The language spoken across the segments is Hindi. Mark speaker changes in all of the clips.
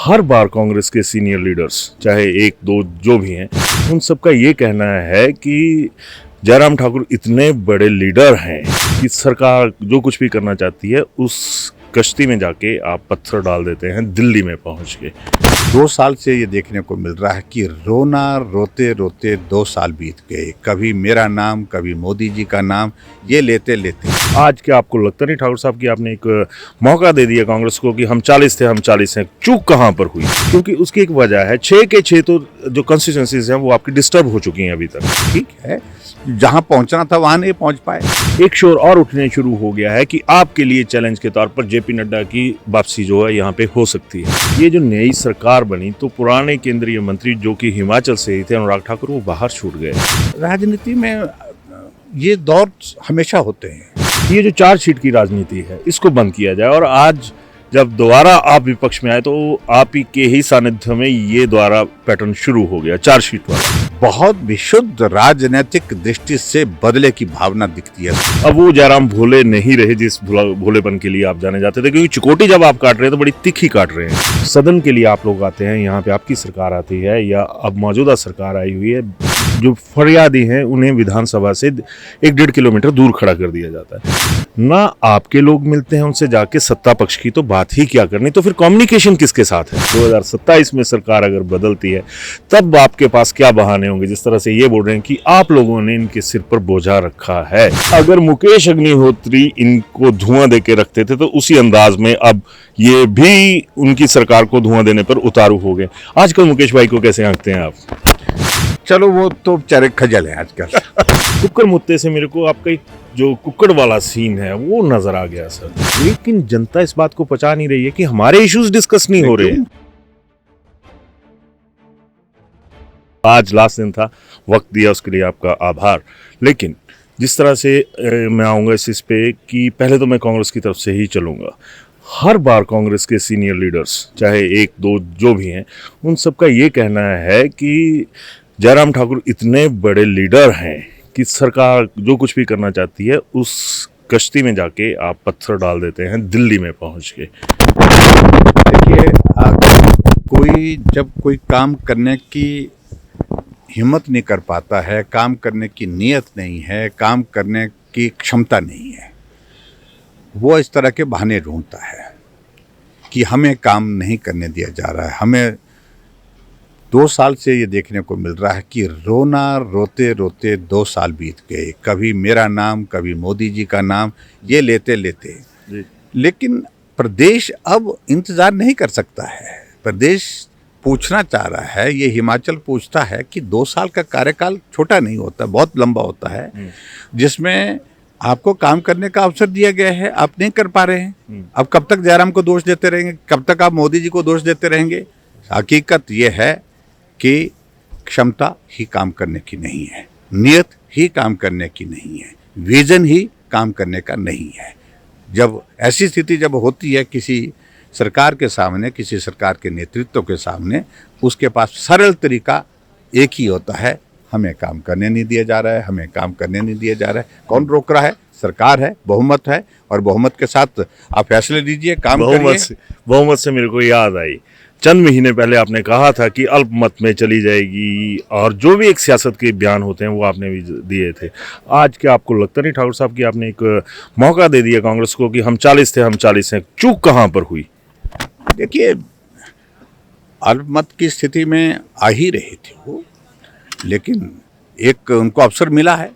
Speaker 1: हर बार कांग्रेस के सीनियर लीडर्स, चाहे एक दो जो भी हैं, उन सबका ये कहना है कि जयराम ठाकुर इतने बड़े लीडर हैं कि सरकार जो कुछ भी करना चाहती है उस कश्ती में जाके आप पत्थर डाल देते हैं दिल्ली में पहुंच के।
Speaker 2: 2 साल से ये देखने को मिल रहा है कि रोना रोते रोते 2 साल बीत गए। कभी मेरा नाम, कभी मोदी जी का नाम, ये लेते लेते
Speaker 1: आज क्या आपको लगता नहीं ठाकुर साहब कि आपने एक मौका दे दिया कांग्रेस को कि हम 40 थे, हम 40 हैं? चूक कहां पर हुई? क्योंकि उसकी एक वजह है, 6 के 6 तो जो कंस्टिट्यूएंसीज हैं वो आपकी डिस्टर्ब हो चुकी हैं अभी तक।
Speaker 2: ठीक है, जहां पहुंचना था वहां नहीं पहुंच पाए।
Speaker 1: एक शोर और उठने शुरू हो गया है कि आपके लिए चैलेंज के तौर पर जेपी नड्डा की वापसी जो है यहाँ पे हो सकती है। ये जो नई सरकार बनी तो पुराने केंद्रीय मंत्री जो कि हिमाचल से ही थे, अनुराग ठाकुर, वो बाहर छूट गए।
Speaker 2: राजनीति में ये दौर हमेशा होते हैं।
Speaker 1: ये जो चार्जशीट की राजनीति है इसको बंद किया जाए, और आज जब दोबारा आप विपक्ष में आए तो आप ही के ही सानिध्य में ये दोबारा पैटर्न शुरू हो गया चार्जशीट वाला।
Speaker 2: बहुत विशुद्ध राजनीतिक दृष्टि से बदले की भावना दिखती है।
Speaker 1: अब वो जयराम भोले नहीं रहे जिस भोलेपन के लिए आप जाने जाते थे, क्योंकि चिकोटी जब आप काट रहे हैं तो बड़ी तीखी काट रहे हैं। सदन के लिए आप लोग आते हैं, यहाँ पे आपकी सरकार आती है या अब मौजूदा सरकार आई हुई है, जो फरियादी हैं उन्हें विधानसभा से 1-1.5 किलोमीटर दूर खड़ा कर दिया जाता है। ना आपके लोग मिलते हैं उनसे जाके, सत्ता पक्ष की तो बात ही क्या करनी, तो फिर कम्युनिकेशन किसके साथ है? 2027 में सरकार अगर बदलती है तब आपके पास क्या बहाने होंगे? जिस तरह से ये बोल रहे हैं कि आप लोगों ने इनके सिर पर बोझा रखा है। अगर मुकेश अग्निहोत्री इनको धुआं दे के रखते थे तो उसी अंदाज में अब ये भी उनकी सरकार को धुआं देने पर उतारू हो गए। आजकल मुकेश भाई को कैसे आंकते हैं आप?
Speaker 2: चलो वो तो बेचारे खजल है आजकल।
Speaker 1: कुक्कड़ मुत्ते से मेरे को आपका जो कुक्कड़ वाला सीन है वो नजर आ गया सर, लेकिन जनता इस बात को पचा नहीं रही है कि हमारे इश्यूज डिस्कस नहीं हो रहे। आज लास्ट दिन था, वक्त दिया उसके लिए आपका आभार। लेकिन जिस तरह से मैं आऊँगा इस पे कि पहले तो मैं कांग्रेस की तरफ से ही चलूँगा। हर बार कांग्रेस के सीनियर लीडर्स, चाहे एक दो जो भी हैं, उन सबका ये कहना है कि जयराम ठाकुर इतने बड़े लीडर हैं कि सरकार जो कुछ भी करना चाहती है उस कश्ती में जाके आप पत्थर डाल देते हैं दिल्ली में पहुँच के।
Speaker 2: देखिए, जब कोई काम करने की हिम्मत नहीं कर पाता है, काम करने की नीयत नहीं है, काम करने की क्षमता नहीं है, वो इस तरह के बहाने ढूंढता है कि हमें काम नहीं करने दिया जा रहा है। हमें 2 साल से ये देखने को मिल रहा है कि रोना रोते रोते 2 साल बीत गए। कभी मेरा नाम, कभी मोदी जी का नाम, ये लेते लेते। लेकिन प्रदेश अब इंतज़ार नहीं कर सकता है। प्रदेश पूछना चाह रहा है, ये हिमाचल पूछता है कि 2 साल का कार्यकाल छोटा नहीं होता, बहुत लंबा होता है, जिसमें आपको काम करने का अवसर दिया गया है, आप नहीं कर पा रहे हैं। अब कब तक जयराम को दोष देते रहेंगे? कब तक आप मोदी जी को दोष देते रहेंगे? हकीकत ये है कि क्षमता ही काम करने की नहीं है, नियत ही काम करने की नहीं है, विजन ही काम करने का नहीं है। जब ऐसी स्थिति जब होती है किसी सरकार के सामने, किसी सरकार के नेतृत्व के सामने, उसके पास सरल तरीका एक ही होता है, हमें काम करने नहीं दिया जा रहा है, हमें काम करने नहीं दिया जा रहा है। कौन रोक रहा है? सरकार है, बहुमत है, और बहुमत के साथ आप फैसले दीजिए, काम करिए।
Speaker 1: बहुमत से मेरे को याद आई, चंद महीने पहले आपने कहा था कि अल्पमत में चली जाएगी, और जो भी एक सियासत के बयान होते हैं वो आपने भी दिए थे। आज क्या आपको लगता नहीं ठाकुर साहब कि आपने एक मौका दे दिया कांग्रेस को कि हम 40 थे, हम 40 हैं? चूक कहां पर हुई?
Speaker 2: देखिए, अल्पमत की स्थिति में आ ही रहे थे वो, लेकिन एक उनको अवसर मिला है,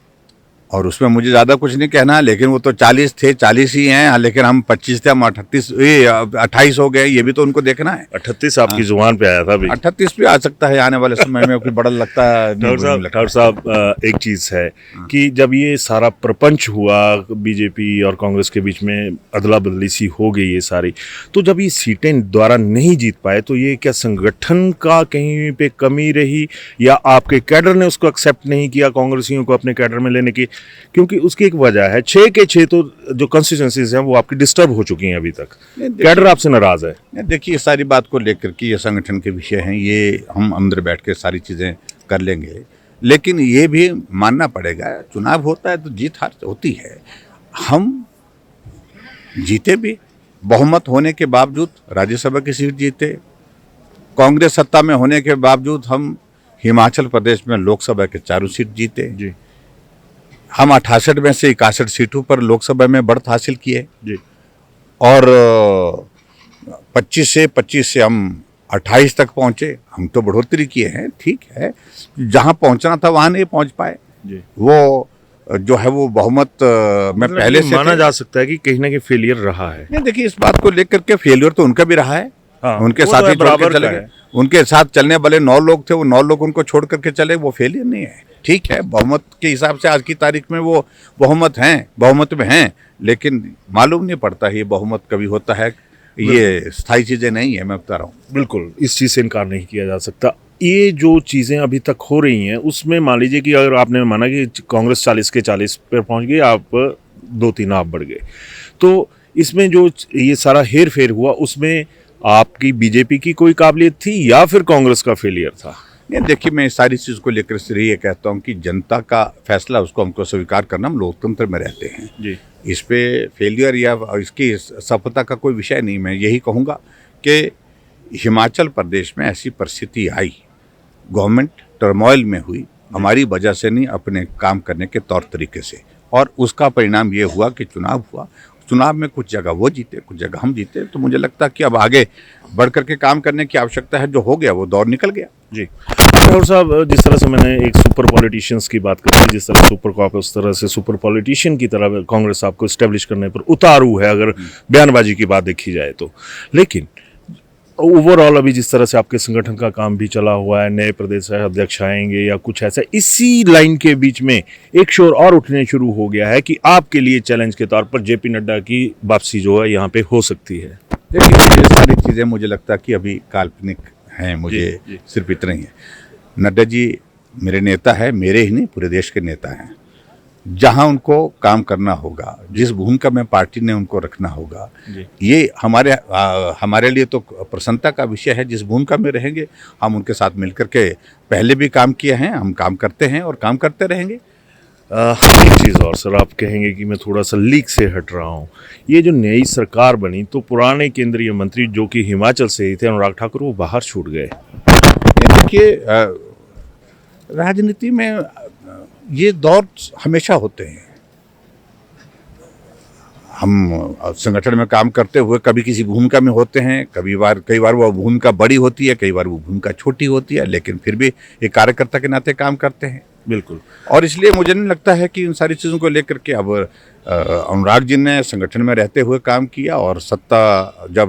Speaker 2: और उसमें मुझे ज़्यादा कुछ नहीं कहना है। लेकिन वो तो 40 थे, 40 ही हैं, लेकिन हम 25 थे, हम 28 हो गए, ये भी तो उनको देखना है।
Speaker 1: 38 आपकी जुबान पे आया था अभी।
Speaker 2: 38 भी आ सकता है आने वाले समय में, कोई बड़ा लगता है।
Speaker 1: ठाकुर साहब, एक चीज़ है कि जब ये सारा प्रपंच हुआ, बीजेपी और कांग्रेस के बीच में अदला बदली सी हो गई ये सारी, तो जब ये सीटें द्वारा नहीं जीत पाए तो ये क्या संगठन का कहीं पे कमी रही, या आपके कैडर ने उसको एक्सेप्ट नहीं किया कांग्रेसियों को अपने कैडर में लेने की? क्योंकि उसकी एक वजह है, 6 के 6 तो जो कंस्टिट्यूएंसीज हैं वो आपकी डिस्टर्ब हो चुकी हैं अभी तक। कैडर आपसे नाराज है।
Speaker 2: देखिए, सारी बात को लेकर के ये संगठन के विषय हैं, ये हम अंदर बैठ के सारी चीज़ें कर लेंगे। लेकिन ये भी मानना पड़ेगा, चुनाव होता है तो जीत हार होती है। हम जीते भी, बहुमत होने के बावजूद राज्यसभा की सीट जीते, कांग्रेस सत्ता में होने के बावजूद हम हिमाचल प्रदेश में लोकसभा के 4 सीट जीते
Speaker 1: जी
Speaker 2: हम 68 में से 61 सीटों पर लोकसभा में बढ़त हासिल किए
Speaker 1: जी
Speaker 2: और 25 से हम 28 तक पहुंचे। हम तो बढ़ोतरी किए हैं, ठीक है, जहां पहुंचना था वहां नहीं पहुंच पाए।
Speaker 1: जी
Speaker 2: वो जो है वो बहुमत में पहले से
Speaker 1: माना
Speaker 2: थे।
Speaker 1: जा सकता है कि कहीं ना कहीं फेलियर रहा है।
Speaker 2: नहीं, देखिए, इस बात को लेकर के फेलियर तो उनका भी रहा है।
Speaker 1: हाँ,
Speaker 2: उनके
Speaker 1: वो
Speaker 2: साथ
Speaker 1: तो
Speaker 2: ही छोड़
Speaker 1: बराबर
Speaker 2: के चले
Speaker 1: का
Speaker 2: गए।
Speaker 1: है।
Speaker 2: उनके साथ चलने वाले 9 लोग थे, वो 9 लोग उनको छोड़ करके चले, वो फेलियर नहीं है। ठीक है, बहुमत के हिसाब से आज की तारीख में वो बहुमत में हैं, लेकिन मालूम नहीं पड़ता ये बहुमत कभी होता है। ये स्थायी चीजें नहीं है, मैं बता रहा हूँ।
Speaker 1: बिल्कुल, इस चीज़ से इनकार नहीं किया जा सकता। ये जो चीज़ें अभी तक हो रही हैं उसमें मान लीजिए कि अगर आपने माना कि कांग्रेस 40 के 40 पर पहुंच गई, आप 2-3 आप बढ़ गए, तो इसमें जो ये सारा हेर फेर हुआ उसमें आपकी बीजेपी की कोई काबिलियत थी या फिर कांग्रेस का फेलियर था?
Speaker 2: नहीं, देखिए, मैं इस सारी चीज़ को लेकर सिर्फ ये कहता हूँ कि जनता का फैसला उसको हमको स्वीकार करना, हम लोकतंत्र में रहते हैं
Speaker 1: जी
Speaker 2: इस पे फेलियर या इसकी सफलता का कोई विषय नहीं। मैं यही कहूँगा कि हिमाचल प्रदेश में ऐसी परिस्थिति आई, गवर्नमेंट टर्मोइल में हुई, हमारी वजह से नहीं, अपने काम करने के तौर तरीके से, और उसका परिणाम ये हुआ कि चुनाव हुआ। चुनाव में कुछ जगह वो जीते, कुछ जगह हम जीते। तो मुझे लगता है कि अब आगे बढ़ करके काम करने की आवश्यकता है। जो हो गया वो दौर निकल गया।
Speaker 1: जी और साहब, जिस तरह से मैंने एक सुपर पॉलिटिशियंस की बात करी, जिस तरह सुपर कॉप उस तरह से सुपर पॉलिटिशियन की तरह कांग्रेस आपको इस्टेब्लिश करने पर उतारू है अगर बयानबाजी की बात देखी जाए तो, लेकिन ओवरऑल अभी जिस तरह से आपके संगठन का काम भी चला हुआ है, नए प्रदेश अध्यक्ष आएंगे या कुछ ऐसा, इसी लाइन के बीच में एक शोर और उठने शुरू हो गया है कि आपके लिए चैलेंज के तौर पर जेपी नड्डा की वापसी जो है यहाँ पे हो सकती है।
Speaker 2: देखिए, ये सारी चीज़ें मुझे लगता है कि अभी काल्पनिक हैं। मुझे
Speaker 1: जी।
Speaker 2: सिर्फ इतना ही है, नड्डा जी मेरे नेता है, मेरे ही नहीं पूरे देश के नेता हैं। जहां उनको काम करना होगा, जिस भूमिका में पार्टी ने उनको रखना होगा, ये हमारे लिए तो प्रसन्नता का विषय है। जिस भूमिका में रहेंगे, हम उनके साथ मिलकर के पहले भी काम किए हैं, हम काम करते हैं और काम करते रहेंगे।
Speaker 1: एक चीज़ और सर, आप कहेंगे कि मैं थोड़ा सा लीक से हट रहा हूँ, ये जो नई सरकार बनी तो पुराने केंद्रीय मंत्री जो कि हिमाचल से ही थे, अनुराग ठाकुर, वो बाहर छूट गए।
Speaker 2: देखिए, राजनीति में ये दौर हमेशा होते हैं। हम संगठन में काम करते हुए कभी किसी भूमिका में होते हैं, कई बार वो भूमिका बड़ी होती है, कई बार वो भूमिका छोटी होती है, लेकिन फिर भी एक कार्यकर्ता के नाते काम करते हैं।
Speaker 1: बिल्कुल।
Speaker 2: और इसलिए मुझे नहीं लगता है कि इन सारी चीज़ों को लेकर के अब अनुराग जी ने संगठन में रहते हुए काम किया, और सत्ता जब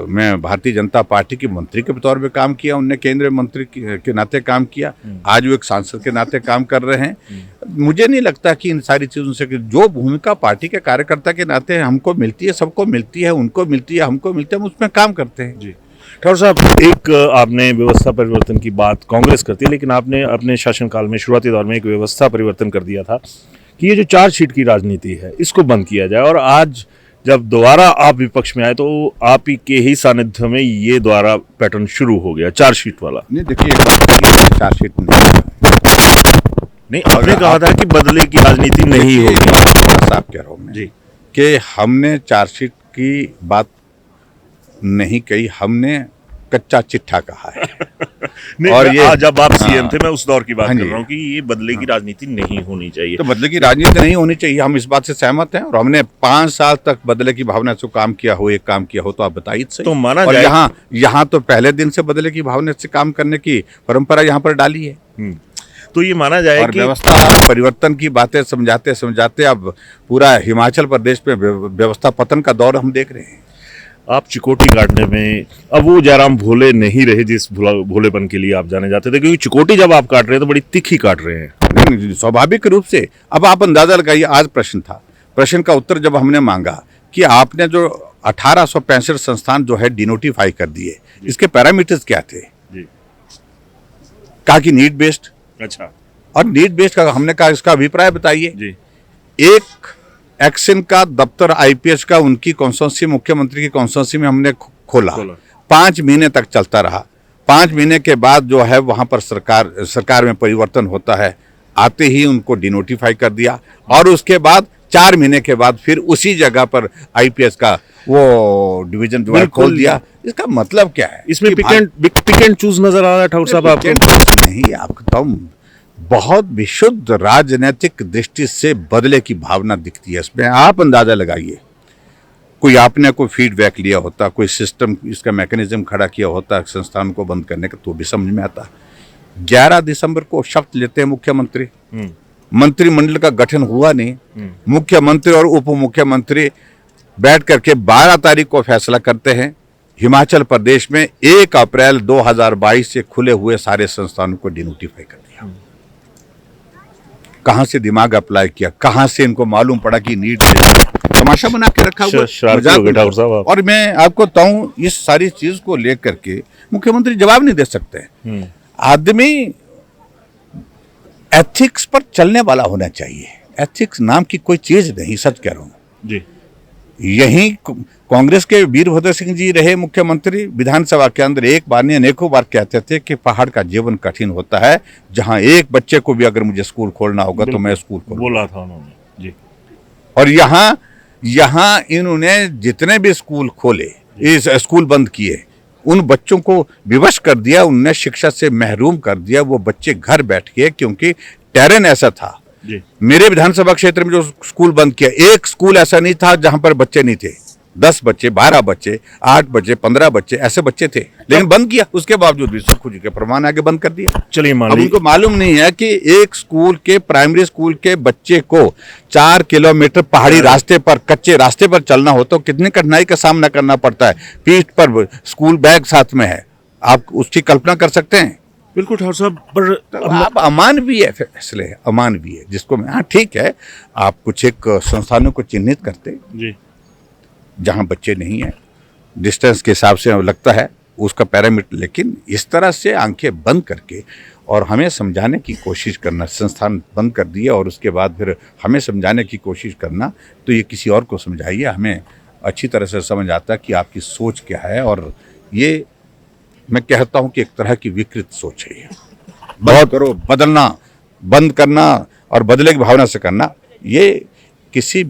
Speaker 2: मैं भारतीय जनता पार्टी के मंत्री के तौर पे काम किया, उनने केंद्रीय मंत्री के नाते काम किया, आज वो एक सांसद के नाते काम कर रहे हैं। मुझे नहीं लगता कि इन सारी चीज़ों से कि जो भूमिका पार्टी के कार्यकर्ता के नाते हमको मिलती है, सबको मिलती है, उनको मिलती है, हमको मिलती है, हम उसमें काम करते हैं।
Speaker 1: जी ठाकुर साहब, एक आपने व्यवस्था परिवर्तन की बात कांग्रेस करती है, लेकिन आपने अपने शासनकाल में शुरुआती दौर में एक व्यवस्था परिवर्तन कर दिया था कि ये जो चार्जशीट की राजनीति है इसको बंद किया जाए, और आज जब दोबारा आप विपक्ष में आए तो आप ही के ही सानिध्य में ये दोबारा पैटर्न शुरू हो गया चार्जशीट वाला।
Speaker 2: नहीं, देखिए, चार्जशीट
Speaker 1: नहीं, आपने कहा था कि बदले की राजनीति नहीं होगी।
Speaker 2: साफ कह रहा हूँ मैं
Speaker 1: जी
Speaker 2: कि हमने चार्जशीट की बात नहीं कही, हमने कच्चा चिट्ठा कहा है।
Speaker 1: नहीं,
Speaker 2: और ये
Speaker 1: जब आप सीएम थे, मैं उस दौर की बात
Speaker 2: हाँ
Speaker 1: कर
Speaker 2: जी।
Speaker 1: रहा हूँ कि ये बदले की राजनीति नहीं होनी चाहिए।
Speaker 2: तो बदले की राजनीति नहीं होनी चाहिए, हम इस बात से सहमत हैं, और हमने 5 साल तक बदले की भावना से काम किया हो, एक काम किया हो, तो आप बताइए सही।
Speaker 1: तो माना
Speaker 2: और
Speaker 1: जाए
Speaker 2: यहाँ तो पहले दिन से बदले की भावना से काम करने की परंपरा यहाँ पर डाली है।
Speaker 1: तो ये माना जाए
Speaker 2: और
Speaker 1: कि
Speaker 2: व्यवस्था परिवर्तन की बातें समझाते अब पूरा हिमाचल प्रदेश में व्यवस्था पतन का दौर हम देख रहे हैं।
Speaker 1: आप चिकोटी काटने में अब वो जयराम भोले नहीं रहे जिस भोलेपन के लिए आप जाने जाते थे, क्योंकि चिकोटी जब आप काट रहे हैं तो बड़ी तीखी काट रहे हैं।
Speaker 2: नहीं, स्वाभाविक रूप से। अब आप अंदाजा लगाइए, आज प्रश्न था, प्रश्न का उत्तर जब हमने मांगा कि आपने जो 1865 संस्थान जो है डिनोटिफाई कर दिए, इसके पैरामीटर्स क्या थे?
Speaker 1: जी
Speaker 2: कहा कि नीड बेस्ड।
Speaker 1: अच्छा।
Speaker 2: और नीड बेस्ड का हमने कहा इसका अभिप्राय बताइए।
Speaker 1: जी
Speaker 2: एक एक्शन का दफ्तर आईपीएस का उनकी कॉन्स्टिट्यूंसी, मुख्यमंत्री की कॉन्स्टिट्यूंसी में हमने खोला। 5 महीने तक चलता रहा। 5 महीने के बाद जो है वहां पर सरकार में परिवर्तन होता है, आते ही उनको डिनोटिफाई कर दिया, और उसके बाद 4 महीने के बाद फिर उसी जगह पर आईपीएस का वो डिवीजन जो है खोल दिया। इसका मतलब क्या है?
Speaker 1: इसमें पिक एंड चूज नजर आ रहा है ठाकुर साहब आपको?
Speaker 2: नहीं, आपको तो बहुत विशुद्ध राजनीतिक दृष्टि से बदले की भावना दिखती है इसमें। आप अंदाजा लगाइए, कोई आपने कोई फीडबैक लिया होता, कोई सिस्टम इसका मैकेनिज्म खड़ा किया होता संस्थान को बंद करने का, तो भी समझ में आता। 11 दिसंबर को शपथ लेते हैं मुख्यमंत्री, मंत्रिमंडल का गठन हुआ नहीं, मुख्यमंत्री और उप मुख्यमंत्री बैठ करके 12 तारीख को फैसला करते हैं हिमाचल प्रदेश में 1 अप्रैल 2022 से खुले हुए सारे संस्थानों को डिनोटिफाई कर दिया। कहां से दिमाग अप्लाई किया, कहां से इनको मालूम पड़ा कि नीट तमाशा बना के रखा हुआ। और मैं आपको बताऊं, इस सारी चीज को लेकर के मुख्यमंत्री जवाब नहीं दे सकते। आदमी एथिक्स पर चलने वाला होना चाहिए। एथिक्स नाम की कोई चीज नहीं, सच कह रहा हूं जी। यही कांग्रेस के वीरभद्र सिंह जी रहे मुख्यमंत्री, विधानसभा के अंदर एक बार नहीं अनेकों बार कहते थे कि पहाड़ का जीवन कठिन होता है, जहां एक बच्चे को भी अगर मुझे स्कूल खोलना होगा तो मैं स्कूल खोलूंगा, बोला था उन्होंने जी। और यहाँ इन्होंने जितने भी स्कूल खोले, इस स्कूल बंद किए, उन बच्चों को विवश कर दिया, उनने शिक्षा से महरूम कर दिया। वो बच्चे घर बैठ गए क्योंकि टेरेन ऐसा था। मेरे विधानसभा क्षेत्र में जो स्कूल बंद किया, एक स्कूल ऐसा नहीं था जहां पर बच्चे नहीं थे। 10 बच्चे, 12 बच्चे, 8 बच्चे, 15 बच्चे ऐसे बच्चे थे, लेकिन बंद किया। उसके बावजूद भी सब कुछ के प्रमाण आगे बंद कर दिया। चलिए, अब उनको मालूम नहीं है कि एक स्कूल के, प्राइमरी स्कूल के बच्चे को 4 किलोमीटर पहाड़ी रास्ते पर, कच्चे रास्ते पर चलना हो तो कितनी कठिनाई का सामना करना पड़ता है। पीठ पर स्कूल बैग साथ में है, आप उसकी कल्पना कर सकते हैं?
Speaker 1: बिल्कुल ठाकुर साहब, पर
Speaker 2: तो आप अमान भी है, फैसले अमान भी है, जिसको मैं, हाँ ठीक है, आप कुछ एक संस्थानों को चिन्हित करते जी, जहां बच्चे नहीं है, डिस्टेंस के हिसाब से लगता है उसका पैरामीटर, लेकिन इस तरह से आंखें बंद करके और हमें समझाने की कोशिश करना, संस्थान बंद कर दिया और उसके बाद फिर हमें समझाने की कोशिश करना, तो ये किसी और को समझाइए। हमें अच्छी तरह से समझ आता है कि आपकी सोच क्या है, और ये मैं कहता हूं कि एक तरह की विकृत सोच है। बहुत करो, बदलना, बंद करना और बदले की भावना से करना, ये किसी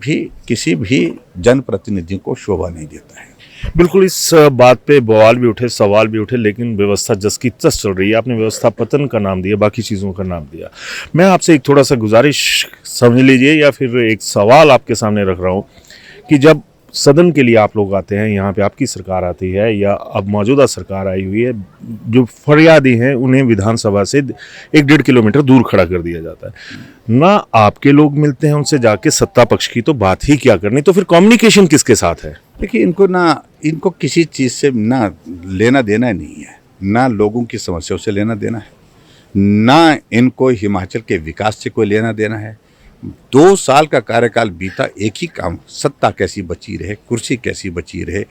Speaker 2: भी जनप्रतिनिधि को शोभा नहीं देता है।
Speaker 1: बिल्कुल, इस बात पे बवाल भी उठे, सवाल भी उठे, लेकिन व्यवस्था जस की तस चल रही है। आपने व्यवस्था पतन का नाम दिया, बाकी चीज़ों का नाम दिया। मैं आपसे एक थोड़ा सा गुजारिश समझ लीजिए, या फिर एक सवाल आपके सामने रख रहा हूँ कि जब सदन के लिए आप लोग आते हैं, यहाँ पे आपकी सरकार आती है या अब मौजूदा सरकार आई हुई है, जो फरियादी हैं उन्हें विधानसभा से 1-1.5 किलोमीटर दूर खड़ा कर दिया जाता है। ना आपके लोग मिलते हैं उनसे जाके, सत्ता पक्ष की तो बात ही क्या करनी, तो फिर कम्युनिकेशन किसके साथ है?
Speaker 2: देखिए, इनको किसी चीज़ से ना लेना देना नहीं है, ना लोगों की समस्याओं से लेना देना है, ना इनको हिमाचल के विकास से कोई लेना देना है। 2 साल का कार्यकाल बीता, एक ही काम, सत्ता कैसी बची रहे, कुर्सी कैसी बची रहे,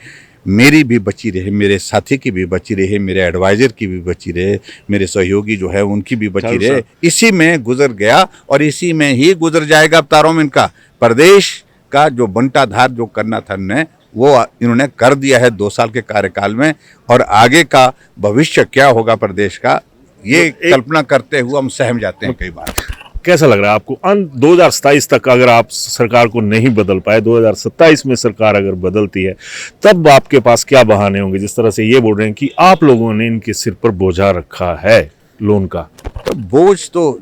Speaker 2: मेरी भी बची रहे, मेरे साथी की भी बची रहे, मेरे एडवाइजर की भी बची रहे, मेरे सहयोगी जो है उनकी भी बची रहे, इसी में गुजर गया और इसी में ही गुजर जाएगा। अब तारों में इनका प्रदेश का जो बंटाधार जो करना था इन्हें, वो इन्होंने कर दिया है 2 साल के कार्यकाल में, और आगे का भविष्य क्या होगा प्रदेश का, ये कल्पना करते हुए हम सहम जाते हैं कई बार।
Speaker 1: कैसा लग रहा है आपको 2027 तक अगर आप सरकार को नहीं बदल पाए, 2027 में सरकार अगर बदलती है, तब आपके पास क्या बहाने होंगे? जिस तरह से ये बोल रहे हैं कि आप लोगों ने इनके सिर पर बोझा रखा है लोन का,
Speaker 2: तो बोझ तो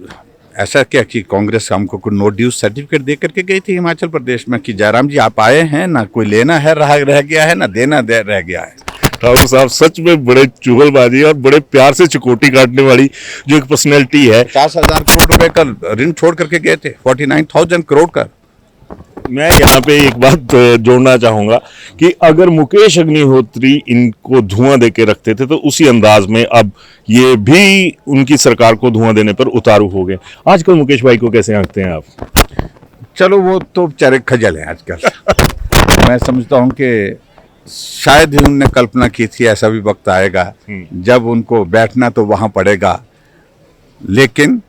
Speaker 2: ऐसा क्या कि कांग्रेस हमको नो ड्यू सर्टिफिकेट दे करके गई थी हिमाचल प्रदेश में कि जयराम जी आप आए हैं, ना कोई लेना है रह गया है, ना देना रह गया है।
Speaker 1: ठाकुर साहब सच में बड़े चुगलबाजी और बड़े प्यार से चुकोटी काटने वाली जो एक पर्सनैलिटी है।
Speaker 2: 50,000 करोड़ रुपए का ऋण छोड़ करके गए थे, 49,000 करोड़ का।
Speaker 1: मैं यहाँ पे एक बात जोड़ना चाहूंगा कि अगर मुकेश अग्निहोत्री इनको धुआं देके रखते थे, तो उसी अंदाज में अब ये भी उनकी सरकार को धुआं देने पर उतारू हो गए। आजकल मुकेश भाई को कैसे आंकते हैं आप?
Speaker 2: चलो, वो तो बेचारे खजल है आजकल। मैं समझता हूँ कि शायद ही उनने कल्पना की थी ऐसा भी वक्त आएगा जब उनको बैठना तो वहां पड़ेगा, लेकिन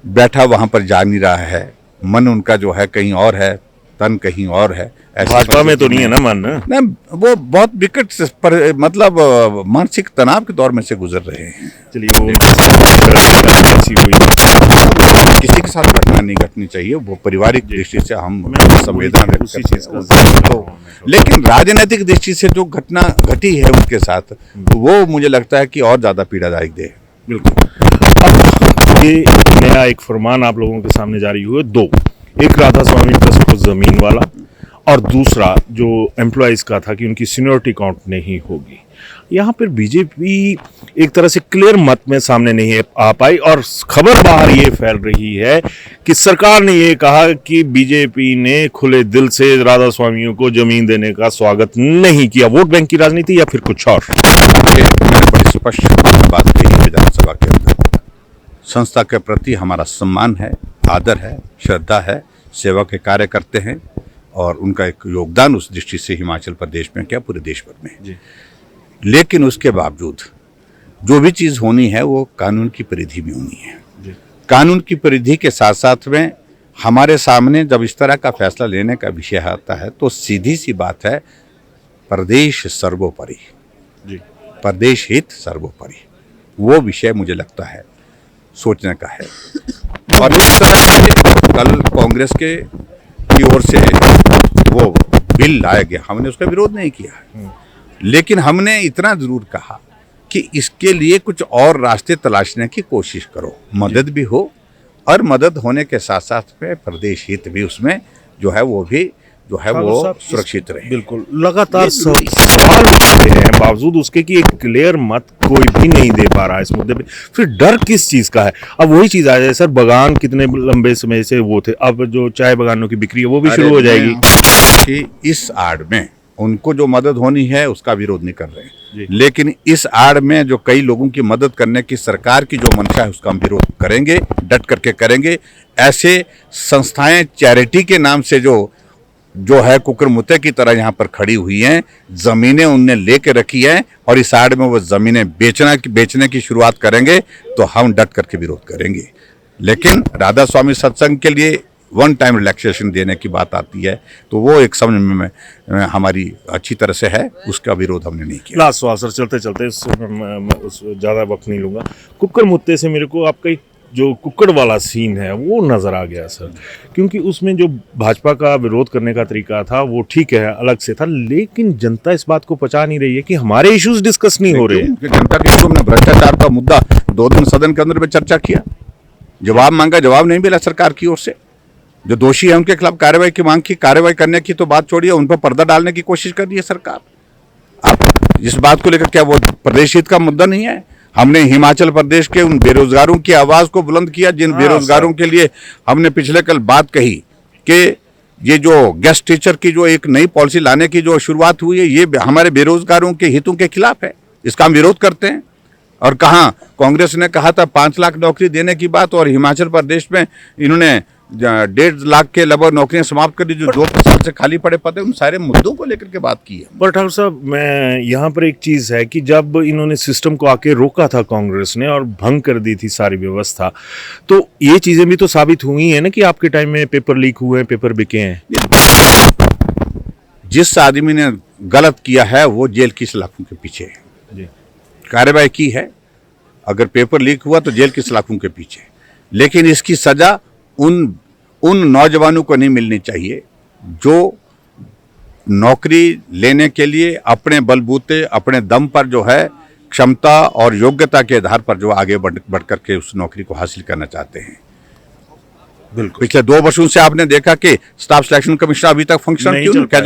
Speaker 2: बैठा वहां पर जा नहीं रहा है, मन उनका जो है कहीं और है। तन कहीं और है। ऐसी
Speaker 1: भाजपा में तो
Speaker 2: परिस्थिति
Speaker 1: नहीं है ना मन?
Speaker 2: नहीं, वो बहुत विकट मतलब मानसिक तनाव के दौर में से गुजर रहे हैं।
Speaker 1: चलिए, वो ऐसी कोई
Speaker 2: किसी के साथ घटना नहीं घटनी चाहिए, वो पारिवारिक दृष्टि से हम संवेदना व्यक्त
Speaker 1: उसी
Speaker 2: करते
Speaker 1: चीज का
Speaker 2: हैं। तो लेकिन राजनीतिक दृष्टि से जो घटना घटी है उनके साथ, वो मुझे लगता है कि और ज्यादा पीड़ादायक है।
Speaker 1: बिल्कुल। अब ये नया एक फरमान आप लोगों के सामने जारी हुए, दो, एक राधा स्वामी ट्रस्ट को जमीन वाला, और दूसरा जो एम्प्लॉयज का था कि उनकी सीनियरिटी काउंट नहीं होगी। यहाँ पर बीजेपी एक तरह से क्लियर मत में सामने नहीं आ पाई, और खबर बाहर ये फैल रही है कि सरकार ने ये कहा कि बीजेपी ने खुले दिल से राधा स्वामियों को जमीन देने का स्वागत नहीं किया। वोट बैंक की राजनीति या फिर कुछ और?
Speaker 2: मैंने बड़ी स्पष्ट बात कही विधानसभा के अंदर। संस्था के प्रति हमारा सम्मान है, आदर है, श्रद्धा है, सेवा के कार्य करते हैं, और उनका एक योगदान उस दृष्टि से हिमाचल प्रदेश में क्या पूरे देश भर में है। लेकिन उसके बावजूद जो भी चीज़ होनी है वो कानून की परिधि में होनी है। कानून की परिधि के साथ साथ में हमारे सामने जब इस तरह का फैसला लेने का विषय आता है तो सीधी सी बात है, प्रदेश सर्वोपरि, प्रदेश हित सर्वोपरि, वो विषय मुझे लगता है सोचने का है। और इस तरह से कल कांग्रेस की ओर से वो बिल लाया गया, हमने उसका विरोध नहीं किया, लेकिन हमने इतना जरूर कहा कि इसके लिए कुछ और रास्ते तलाशने की कोशिश करो, मदद भी हो, और मदद होने के साथ साथ में प्रदेश हित भी उसमें जो है वो भी जो है वो सुरक्षित रहे।
Speaker 1: बिल्कुल, लगातार सवाल उठते हैं, बावजूद उसके कि एक क्लियर मत कोई भी नहीं दे पा रहा है इस मुद्दे पे। फिर डर किस चीज का है? अब वही चीज आ जाए सर, बागान कितने लंबे समय से वो थे, अब जो चाय बागानों की बिक्री है वो भी शुरू हो जाएगी।
Speaker 2: कि इस आड़ में उनको जो मदद होनी है उसका विरोध नहीं कर रहे हैं, लेकिन इस आड़ में जो कई लोगों की मदद करने की सरकार की जो मंशा है उसका हम विरोध करेंगे, डट करके करेंगे। ऐसे संस्थाएं चैरिटी के नाम से जो है कुकर मुत्ते की तरह यहाँ पर खड़ी हुई हैं, जमीनें उनने लेके रखी हैं, और इस आड़ में वो जमीनें बेचने की शुरुआत करेंगे तो हम डट करके विरोध करेंगे। लेकिन राधा स्वामी सत्संग के लिए वन टाइम रिलैक्सेशन देने की बात आती है तो वो एक समझ में हमारी अच्छी तरह से है, उसका विरोध हमने नहीं किया।
Speaker 1: लास्ट सवाल सर, चलते चलते ज़्यादा वक्त नहीं लूँगा। कुक्कड़ मुत्ते से मेरे को आपका जो कुक्कड़ वाला सीन है वो नज़र आ गया सर, क्योंकि उसमें जो भाजपा का विरोध करने का तरीका था वो ठीक है, अलग से था, लेकिन जनता इस बात को पचा नहीं रही है कि हमारे इश्यूज डिस्कस नहीं हो रहे हैं।
Speaker 2: जनता के इश्यू में भ्रष्टाचार का मुद्दा 2 दिन सदन के अंदर में चर्चा किया, जवाब मांगा, जवाब नहीं मिला सरकार की ओर से। जो दोषी है उनके खिलाफ कार्रवाई की मांग की, कार्रवाई करने की तो बात छोड़िए, उन पर पर्दा डालने की कोशिश कर रही है सरकार। अब इस बात को लेकर क्या वो प्रदेश हित का मुद्दा नहीं है? हमने हिमाचल प्रदेश के उन बेरोजगारों की आवाज को बुलंद किया, जिन बेरोजगारों के लिए हमने पिछले कल बात कही कि ये जो गेस्ट टीचर की जो एक नई पॉलिसी लाने की जो शुरुआत हुई है, ये हमारे बेरोजगारों के हितों के खिलाफ है, इसका हम विरोध करते हैं। और कहाँ कांग्रेस ने कहा था 5 लाख नौकरी देने की बात, और हिमाचल प्रदेश में इन्होंने 1.5 लाख के लगभग नौकरियां समाप्त कर दी, जो 2 साल से खाली पड़े पद है, उन सारे मुद्दों को लेकर के बात की है।
Speaker 1: पर ठाकुर साहब, मैं यहाँ पर एक चीज है कि जब इन्होंने सिस्टम को आके रोका था कांग्रेस ने और भंग कर दी थी सारी व्यवस्था, तो ये चीजें भी तो साबित हुई है ना कि आपके टाइम में पेपर लीक हुए हैं, पेपर बिके हैं।
Speaker 2: जिस आदमी ने गलत किया है वो जेल की सलाखों के पीछे है, कार्रवाई की है। अगर पेपर लीक हुआ तो जेल की सलाखों के पीछे, लेकिन इसकी सजा उन नौजवानों को नहीं मिलनी चाहिए जो नौकरी लेने के लिए अपने बलबूते, अपने दम पर जो है क्षमता और योग्यता के आधार पर जो आगे बढ़ करके उस नौकरी को हासिल करना चाहते हैं। बिल्कुल, पिछले 2 वर्षों से आपने देखा कि स्टाफ सिलेक्शन कमीशन अभी तक फंक्शन क्यों नहीं? क्या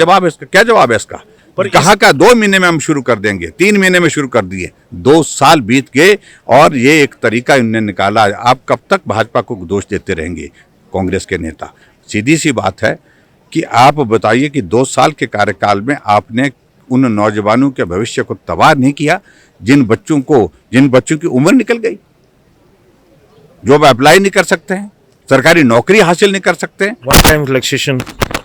Speaker 2: जवाब है इसका? पर कहा का 2 महीने में हम शुरू कर देंगे, 3 महीने में शुरू कर दिए, 2 साल बीत गए, और ये एक तरीका इन्होंने निकाला। आप कब तक भाजपा को दोष देते रहेंगे, कांग्रेस के नेता? सीधी सी बात है कि आप बताइए कि 2 साल के कार्यकाल में आपने उन नौजवानों के भविष्य को तबाह नहीं किया, जिन बच्चों की उम्र निकल गई, जो अब अप्लाई नहीं कर सकते हैं, सरकारी नौकरी हासिल नहीं कर सकते हैं।
Speaker 1: वन टाइम रिलैक्सेशन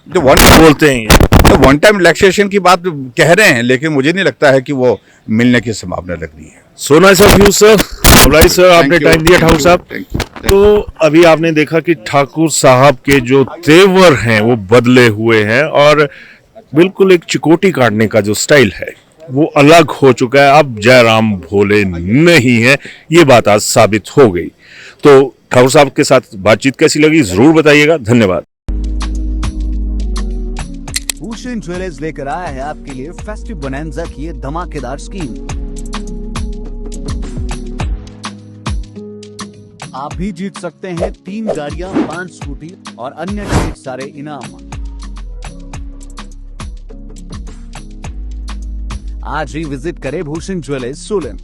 Speaker 2: जो बोलते हैं, तो वन टाइम रिलैक्सेशन की बात कह रहे हैं, लेकिन मुझे नहीं लगता है कि वो मिलने की संभावना लग रही है।
Speaker 1: So nice of you sir, sir आपने टाइम दिया ठाकुर साहब। तो अभी आपने देखा कि ठाकुर साहब के जो तेवर हैं वो बदले हुए हैं और बिल्कुल एक चिकोटी काटने का जो स्टाइल है वो अलग हो चुका है। अब जयराम भोले नहीं है, ये बात आज साबित हो गई। तो ठाकुर साहब के साथ बातचीत कैसी लगी जरूर बताइएगा। धन्यवाद।
Speaker 3: भूषण ज्वेलर्स लेकर आया है आपके लिए फेस्टिव बोनैंजा की ये धमाकेदार स्कीम। आप भी जीत सकते हैं 3 गाड़ियां, 5 स्कूटी और अन्य ढेर सारे इनाम। आज ही विजिट करें भूषण ज्वेलर्स सोलन।